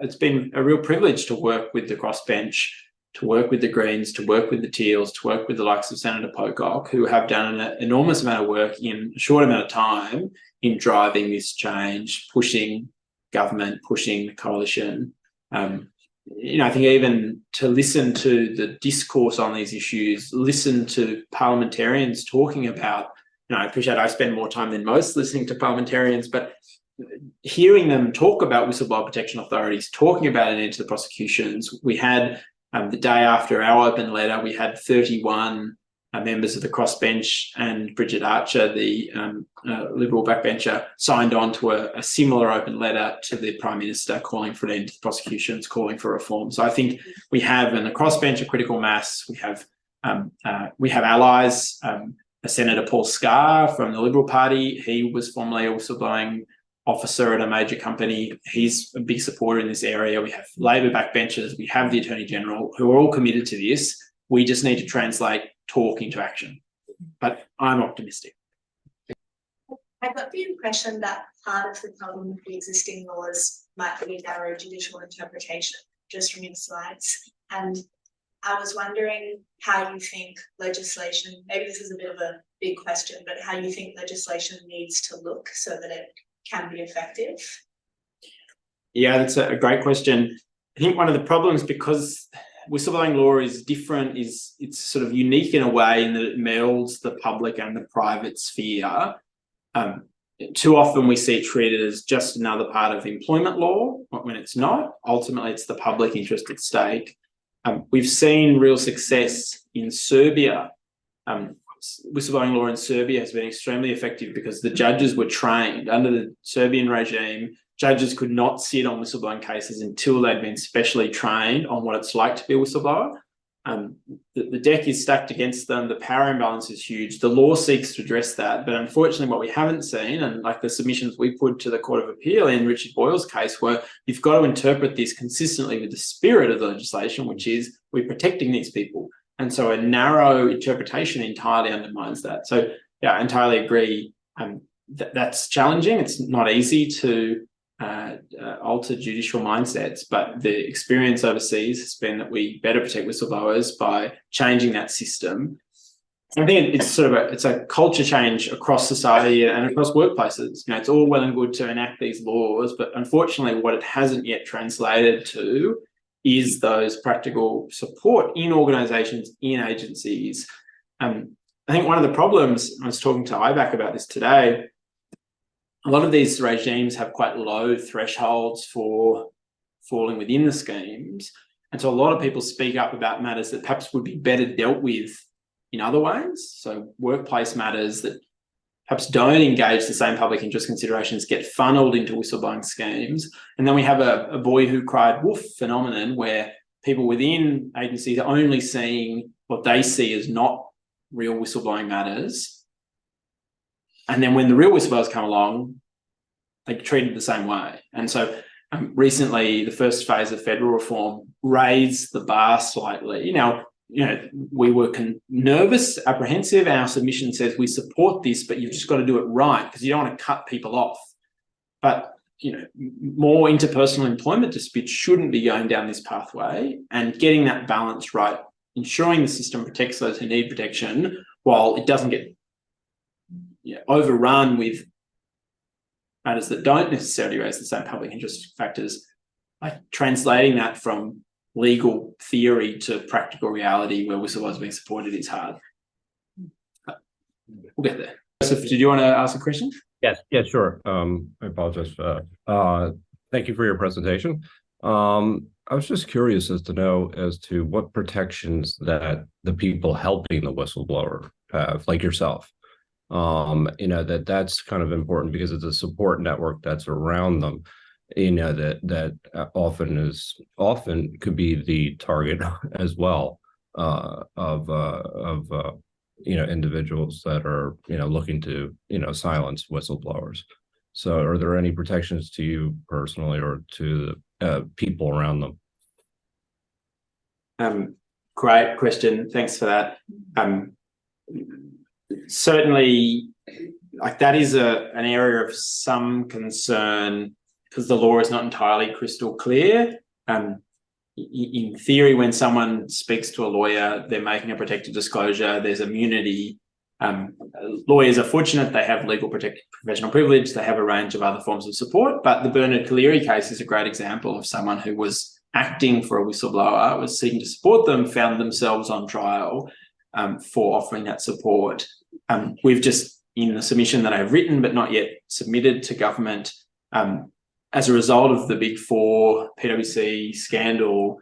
it's been a real privilege to work with the crossbench, to work with the Greens, to work with the Teals, to work with the likes of Senator Pocock, who have done an enormous amount of work in a short amount of time in driving this change, pushing government, pushing the coalition. I think even to listen to the discourse on these issues, listen to parliamentarians talking about, I appreciate I spend more time than most listening to parliamentarians, but hearing them talk about whistleblower protection authorities, talking about an end to the prosecutions. We had the day after our open letter, we had 31 members of the crossbench and Bridget Archer, the Liberal backbencher, signed on to a similar open letter to the Prime Minister calling for an end to the prosecutions, calling for reform. So I think we have in the crossbench a critical mass. We have allies. Senator Paul Scarr from the Liberal Party, he was formerly a whistleblowing officer at a major company. He's a big supporter in this area. We have Labor backbenchers. We have the Attorney General, who are all committed to this. We just need to translate talk into action. But I'm optimistic. I got the impression that part of the problem with the existing laws might be narrow judicial interpretation, just from your slides. And I was wondering how you think legislation, maybe this is a bit of a big question, but how you think legislation needs to look so that it can be effective? Yeah, that's a great question. I think one of the problems, because whistleblowing law is different, is it's sort of unique in a way in that it melds the public and the private sphere. Too often we see it treated as just another part of employment law when it's not. Ultimately, it's the public interest at stake. We've seen real success in Serbia. Whistleblowing law in Serbia has been extremely effective because the judges were trained. Under the Serbian regime, judges could not sit on whistleblowing cases until they'd been specially trained on what it's like to be a whistleblower. The deck is stacked against them. The power imbalance is huge. The law seeks to address that. But unfortunately, what we haven't seen, and like the submissions we put to the Court of Appeal in Richard Boyle's case, were you've got to interpret this consistently with the spirit of the legislation, which is we're protecting these people. And so a narrow interpretation entirely undermines that. So, yeah, I entirely agree. That's challenging. It's not easy to alter judicial mindsets, but the experience overseas has been that we better protect whistleblowers by changing that system. I think it's it's a culture change across society and across workplaces. It's all well and good to enact these laws, but unfortunately, what it hasn't yet translated to is those practical support in organisations, in agencies. I think one of the problems, I was talking to IBAC about this today, a lot of these regimes have quite low thresholds for falling within the schemes. And so a lot of people speak up about matters that perhaps would be better dealt with in other ways. So workplace matters that perhaps don't engage the same public interest considerations get funneled into whistleblowing schemes. And then we have a boy who cried wolf phenomenon where people within agencies are only seeing what they see as not real whistleblowing matters. And then when the real whistleblowers come along, they're treated the same way. And so recently, the first phase of federal reform raised the bar slightly. Now, we were nervous, apprehensive. Our submission says we support this, but you've just got to do it right because you don't want to cut people off. But, more interpersonal employment disputes shouldn't be going down this pathway, and getting that balance right, ensuring the system protects those who need protection while it doesn't get overrun with matters that don't necessarily raise the same public interest factors. Like translating that from legal theory to practical reality where whistleblowers being supported is hard. But we'll get there. Joseph, did you want to ask a question? Yes, yeah, sure. I apologize for that. Thank you for your presentation. I was just curious as to what protections that the people helping the whistleblower have, like yourself. That's kind of important because it's a support network that's around them. That often could be the target as well of individuals that are looking to silence whistleblowers. So are there any protections to you personally or to the people around them? Great question, thanks for that. Certainly, like, that is an area of some concern because the law is not entirely crystal clear. In theory, when someone speaks to a lawyer, they're making a protected disclosure, there's immunity. Lawyers are fortunate, they have legal professional privilege, they have a range of other forms of support, but the Bernard Collaery case is a great example of someone who was acting for a whistleblower, was seeking to support them, found themselves on trial for offering that support. We've just, in the submission that I've written but not yet submitted to government, as a result of the Big Four PwC scandal,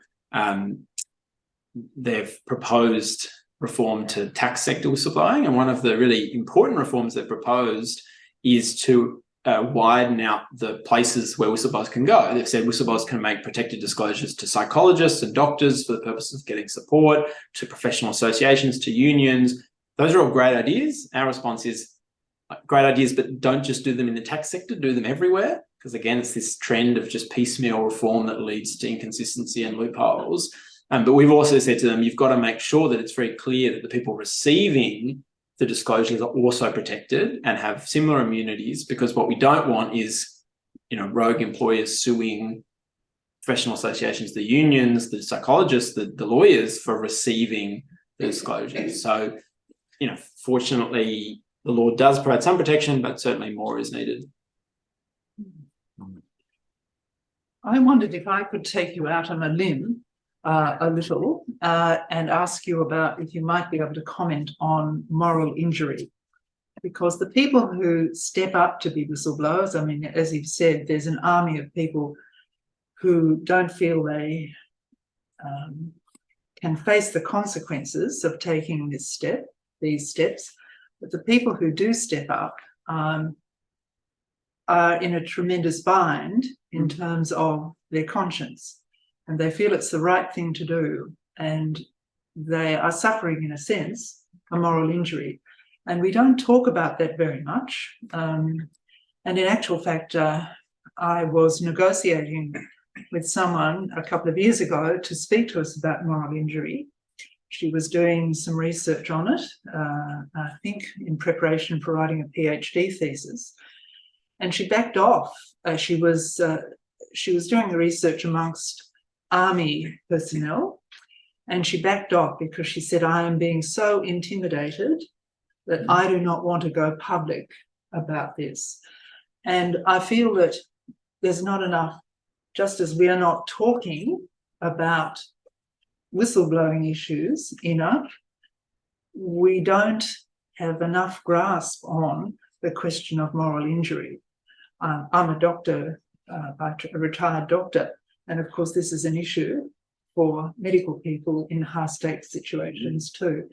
they've proposed reform to tax sector whistleblowing. And one of the really important reforms they've proposed is to widen out the places where whistleblowers can go. They've said whistleblowers can make protected disclosures to psychologists and doctors for the purpose of getting support, to professional associations, to unions. Those are all great ideas. Our response is great ideas, but don't just do them in the tax sector, do them everywhere. Because again, it's this trend of just piecemeal reform that leads to inconsistency and loopholes. But we've also said to them, you've got to make sure that it's very clear that the people receiving the disclosures are also protected and have similar immunities, because what we don't want is, rogue employers suing professional associations, the unions, the psychologists, the lawyers for receiving the disclosures. So, fortunately, the law does provide some protection, but certainly more is needed. I wondered if I could take you out on a limb a little and ask you about if you might be able to comment on moral injury. Because the people who step up to be whistleblowers, I mean, as you've said, there's an army of people who don't feel they can face the consequences of taking these steps. But the people who do step up are in a tremendous bind in terms of their conscience, and they feel it's the right thing to do, and they are suffering, in a sense, a moral injury. And we don't talk about that very much. And in actual fact, I was negotiating with someone a couple of years ago to speak to us about moral injury. She was doing some research on it, I think in preparation for writing a PhD thesis. And she backed off. She was doing the research amongst army personnel, and she backed off because she said, I am being so intimidated that I do not want to go public about this. And I feel that there's not enough, just as we are not talking about whistleblowing issues enough, we don't have enough grasp on the question of moral injury. I'm a doctor, a retired doctor, and of course this is an issue for medical people in high-stakes situations too.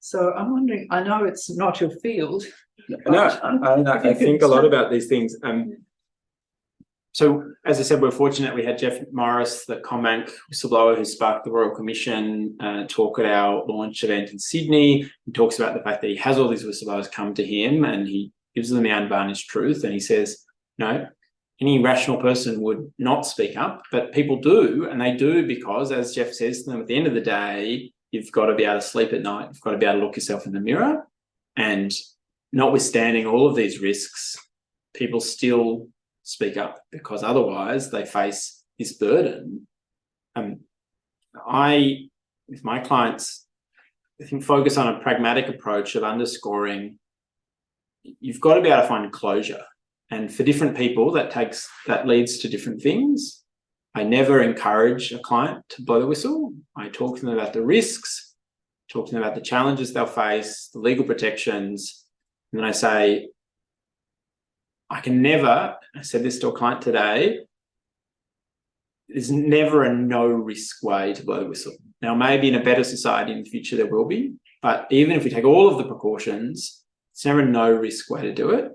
So I'm wondering, I know it's not your field. No, I think a lot about these things. So as I said, we're fortunate we had Jeff Morris, the CommBank whistleblower who sparked the Royal Commission, talk at our launch event in Sydney. He talks about the fact that he has all these whistleblowers come to him and he gives them the unvarnished truth, and he says, any rational person would not speak up, but people do, and they do because, as Jeff says to them, at the end of the day, you've got to be able to sleep at night. You've got to be able to look yourself in the mirror. And notwithstanding all of these risks, people still speak up because otherwise they face this burden. I, with my clients, I think focus on a pragmatic approach of underscoring you've got to be able to find closure. And for different people, that leads to different things. I never encourage a client to blow the whistle. I talk to them about the risks, talk to them about the challenges they'll face, the legal protections, And then I say, I said this to a client today, there's never a no risk way to blow the whistle. Now, maybe in a better society in the future there will be, but even if we take all of the precautions, it's never a no risk way to do it.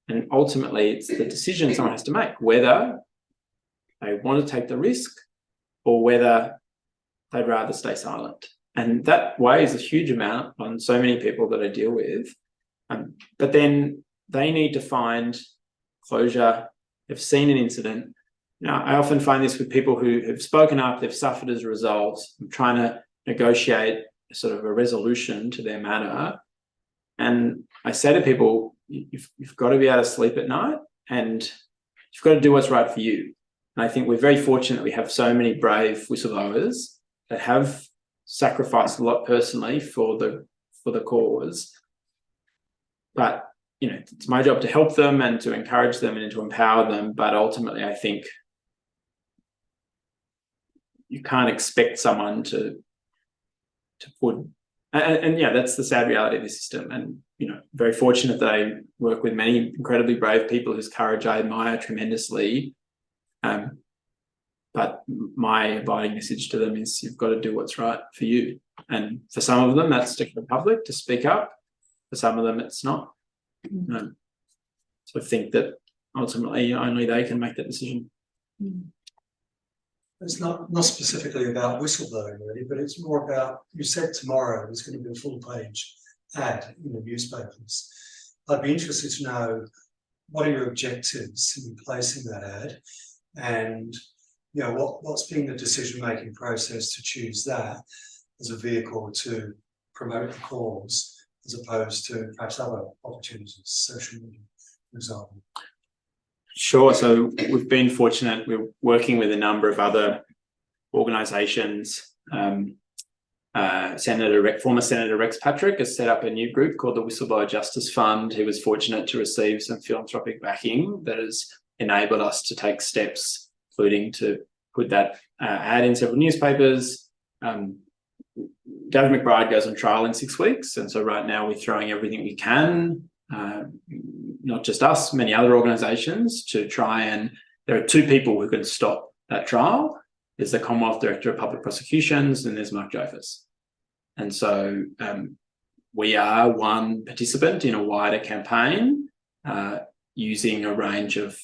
And ultimately, it's the decision someone has to make, whether they want to take the risk or whether they'd rather stay silent. And that weighs a huge amount on so many people that I deal with. But then they need to find closure. They've seen an incident. I often find this with people who have spoken up, they've suffered as a result. I'm trying to negotiate sort of a resolution to their matter. And I say to people, you've got to be able to sleep at night and you've got to do what's right for you. And I think we're very fortunate we have so many brave whistleblowers that have sacrificed a lot personally for the cause. But, it's my job to help them and to encourage them and to empower them. But ultimately, I think you can't expect someone to put, and yeah, that's the sad reality of the system. And, very fortunate that I work with many incredibly brave people whose courage I admire tremendously. But my abiding message to them is you've got to do what's right for you. And for some of them, that's to the public, to speak up. For some of them, it's not. So I think that ultimately only they can make that decision. It's not specifically about whistleblowing really, but it's more about, you said tomorrow there's going to be a full page ad in the newspapers. I'd be interested to know what are your objectives in placing that ad, and what's been the decision-making process to choose that as a vehicle to promote the cause, as opposed to perhaps other opportunities, social media, for example. Sure. So we've been fortunate. We're working with a number of other organisations. Former Senator Rex Patrick has set up a new group called the Whistleblower Justice Fund. He was fortunate to receive some philanthropic backing that has enabled us to take steps, including to put that ad in several newspapers. David McBride goes on trial in 6 weeks. And so right now we're throwing everything we can, not just us, many other organisations, to try and, there are 2 people who can stop that trial. There's the Commonwealth Director of Public Prosecutions and there's Mark Jophas. And so we are one participant in a wider campaign using a range of,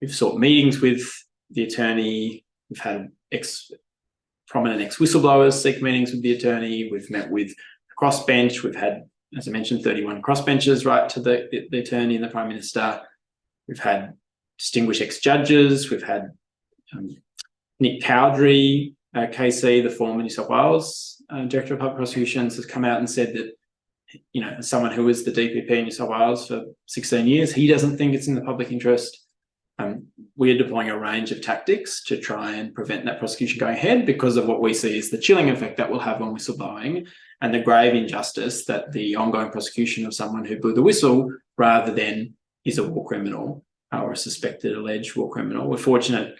we've sought meetings with the attorney, we've had prominent ex-whistleblowers seek meetings with the attorney, we've met with the crossbench, we've had, as I mentioned, 31 crossbenchers write to the attorney and the Prime Minister. We've had distinguished ex-judges, we've had Nick Cowdery, KC, the former New South Wales Director of Public Prosecutions, has come out and said that, as someone who was the DPP in New South Wales for 16 years, he doesn't think it's in the public interest. We're deploying a range of tactics to try and prevent that prosecution going ahead because of what we see as the chilling effect that will have on whistleblowing and the grave injustice that the ongoing prosecution of someone who blew the whistle rather than is a war criminal or a suspected alleged war criminal. We're fortunate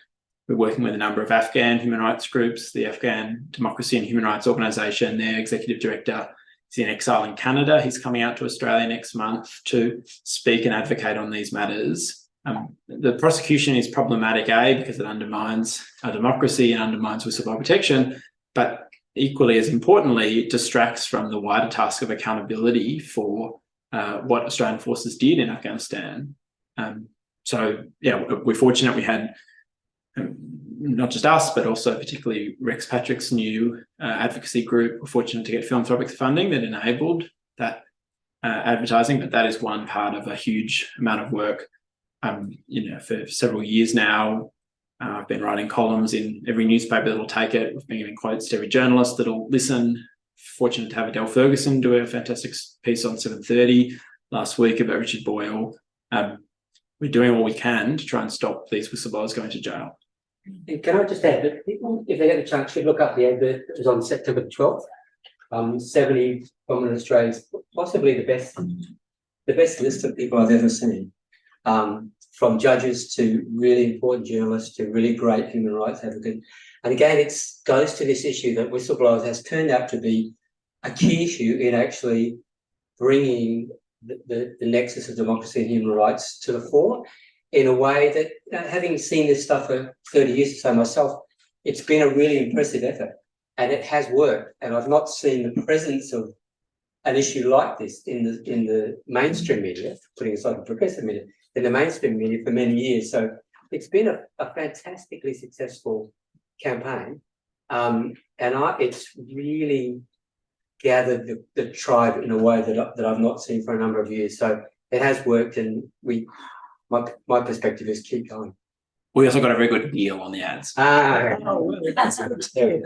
we're working with a number of Afghan human rights groups, the Afghan Democracy and Human Rights Organisation. Their executive director is in exile in Canada. He's coming out to Australia next month to speak and advocate on these matters. The prosecution is problematic, because it undermines our democracy and undermines whistleblower protection, but equally as importantly, it distracts from the wider task of accountability for what Australian forces did in Afghanistan. So, yeah, we're fortunate we had not just us, but also particularly Rex Patrick's new advocacy group. We're fortunate to get philanthropic funding that enabled that advertising, but that is one part of a huge amount of work. For several years now, I've been writing columns in every newspaper that'll take it. We've been giving quotes to every journalist that'll listen. Fortunate to have Adele Ferguson do a fantastic piece on 7:30 last week about Richard Boyle. We're doing all we can to try and stop these whistleblowers going to jail. And can I just add that people, if they get the chance, should look up the advert that was on September 12th. 70 prominent Australians, possibly the best list of people I've ever seen. From judges to really important journalists to really great human rights advocates. And again, it goes to this issue that whistleblowers has turned out to be a key issue in actually bringing the nexus of democracy and human rights to the fore in a way that, having seen this stuff for 30 years or so myself, it's been a really impressive effort and it has worked. And I've not seen the presence of an issue like this in the mainstream media, putting aside the progressive media, in the mainstream media for many years. So it's been a fantastically successful campaign. It's really gathered the tribe in a way that I've not seen for a number of years. So it has worked, and my perspective is keep going. We also got a very good deal on the ads. That's good.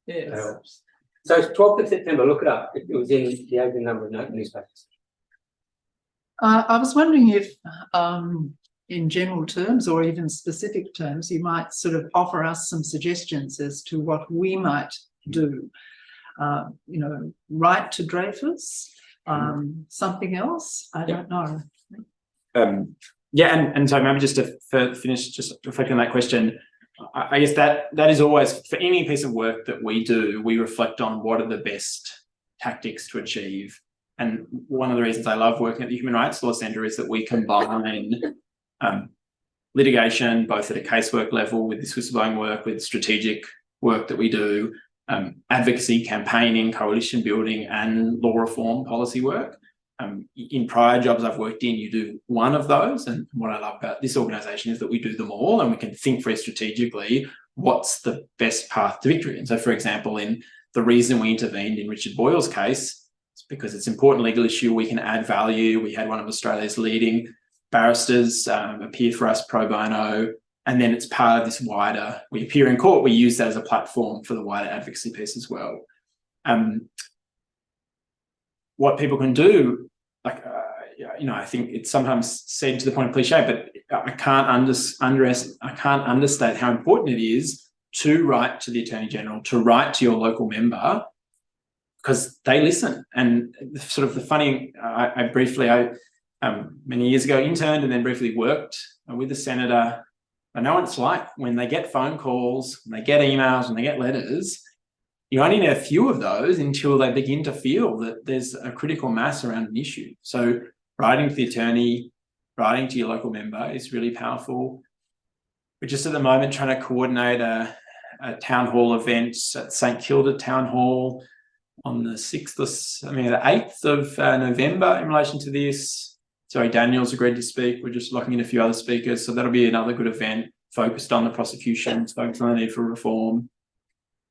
Yes. So it's 12th of September, look it up. It was in the opening number of newspapers. I was wondering if, in general terms or even specific terms, you might sort of offer us some suggestions as to what we might do. Write to Dreyfus, something else, I don't know. And so maybe just to finish, just reflecting on that question, I guess that is always, for any piece of work that we do, we reflect on what are the best tactics to achieve. And one of the reasons I love working at the Human Rights Law Centre is that we combine litigation, both at a casework level with this whistleblowing work, with strategic work that we do, advocacy, campaigning, coalition building, and law reform policy work. In prior jobs I've worked in, you do one of those. And what I love about this organisation is that we do them all, and we can think very strategically what's the best path to victory. And so, for example, in the reason we intervened in Richard Boyle's case, it's because it's an important legal issue. We can add value. We had one of Australia's leading barristers appear for us pro bono. And then it's part of this wider, we appear in court, we use that as a platform for the wider advocacy piece as well. What people can do, I think it's sometimes said to the point of cliche, but I can't understate how important it is to write to the Attorney General, to write to your local member, because they listen. And sort of the funny, I many years ago interned and then briefly worked with the senator. I know what it's like when they get phone calls, when they get emails, when they get letters. You only need a few of those until they begin to feel that there's a critical mass around an issue. So writing to the attorney, writing to your local member is really powerful. We're just at the moment trying to coordinate a town hall event at St Kilda Town Hall on the 8th of November in relation to this. Sorry, Daniel's agreed to speak. We're just locking in a few other speakers. So that'll be another good event focused on the prosecutions, focused on the need for reform.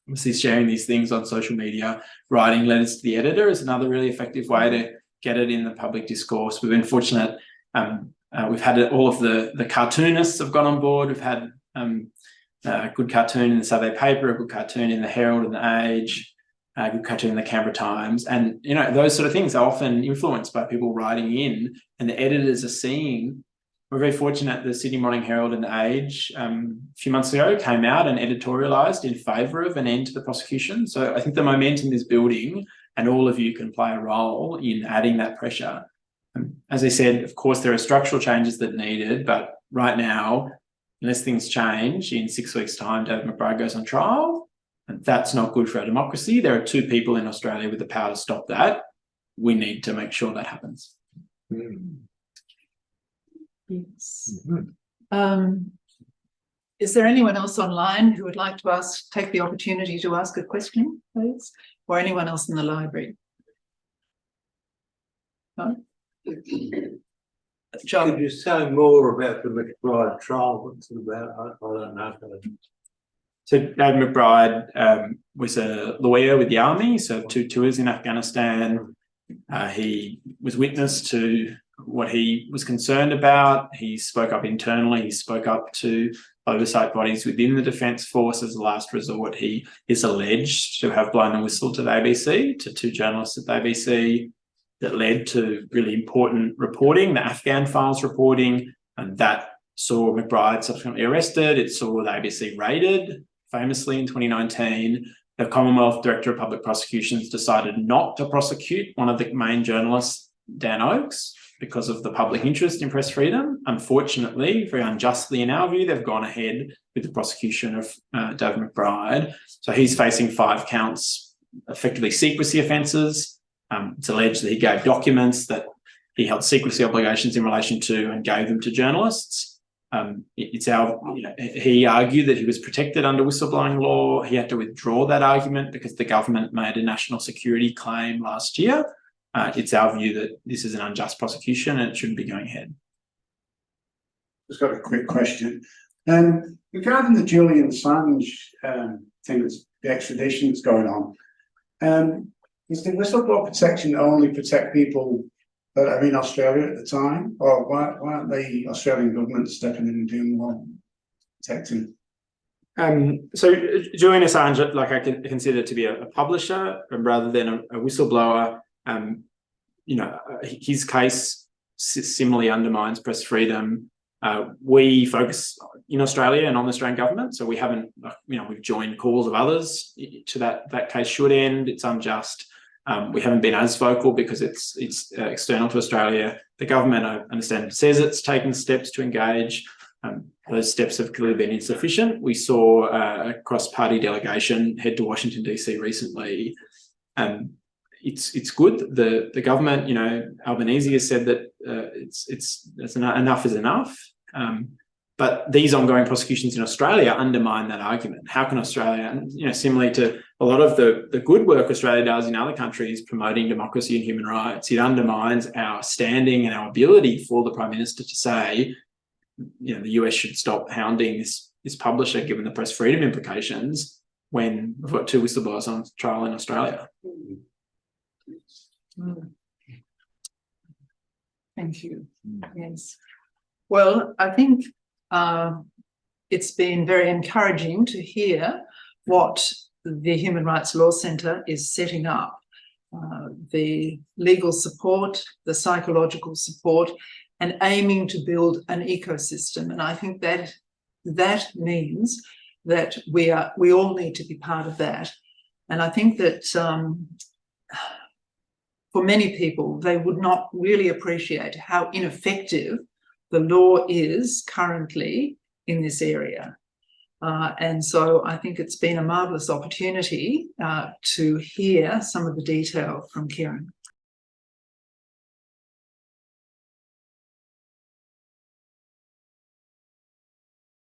Obviously, sharing these things on social media, writing letters to the editor is another really effective way to get it in the public discourse. We've been fortunate. We've had all of the cartoonists have gone on board. We've had a good cartoon in the Saturday paper, a good cartoon in the Herald and the Age, a good cartoon in the Canberra Times. And, those sort of things are often influenced by people writing in, and the editors are seeing. We're very fortunate the Sydney Morning Herald and the Age a few months ago came out and editorialised in favour of an end to the prosecution. So I think the momentum is building, and all of you can play a role in adding that pressure. As I said, of course, there are structural changes that are needed, but right now, unless things change, in 6 weeks' time, David McBride goes on trial, and that's not good for our democracy. There are 2 people in Australia with the power to stop that. We need to make sure that happens. Yes. Is there anyone else online who would like to take the opportunity to ask a question, please? Or anyone else in the library? No? John? Could you say more about the McBride trial? What's it about? I don't know. So David McBride was a lawyer with the army, so 2 tours in Afghanistan. He was witness to what he was concerned about. He spoke up internally. He spoke up to oversight bodies within the Defence Force as a last resort. He is alleged to have blown the whistle to the ABC, to 2 journalists at the ABC, that led to really important reporting, the Afghan files reporting, and that saw McBride subsequently arrested. It saw the ABC raided, famously in 2019. The Commonwealth Director of Public Prosecutions decided not to prosecute one of the main journalists, Dan Oakes, because of the public interest in press freedom. Unfortunately, very unjustly in our view, they've gone ahead with the prosecution of David McBride. So he's facing 5 counts, effectively secrecy offences, It's alleged that he gave documents that he held secrecy obligations in relation to and gave them to journalists. He argued that he was protected under whistleblowing law. He had to withdraw that argument because the government made a national security claim last year. It's our view that this is an unjust prosecution and it shouldn't be going ahead. Just got a quick question. Regarding the Julian Assange thing, the extradition that's going on, is the whistleblower protection only protect people that are in Australia at the time, or why aren't the Australian government stepping in and doing more protecting? So Julian Assange, like I consider to be a publisher rather than a whistleblower. His case similarly undermines press freedom. We focus in Australia and on the Australian government, so we haven't, we've joined calls of others to that case should end. It's unjust. We haven't been as vocal because it's external to Australia. The government, I understand, says it's taken steps to engage. Those steps have clearly been insufficient. We saw a cross-party delegation head to Washington DC recently. It's good. The government, Albanese has said that enough is enough. But these ongoing prosecutions in Australia undermine that argument. How can Australia, similarly to a lot of the good work Australia does in other countries promoting democracy and human rights, it undermines our standing and our ability for the Prime Minister to say, the US should stop hounding this publisher given the press freedom implications when we've got 2 whistleblowers on trial in Australia. Thank you. Yes. Well, I think it's been very encouraging to hear what the Human Rights Law Centre is setting up. The legal support, the psychological support, and aiming to build an ecosystem. And I think that means that we all need to be part of that. And I think that for many people, they would not really appreciate how ineffective the law is currently in this area. And so I think it's been a marvellous opportunity to hear some of the detail from Kieran.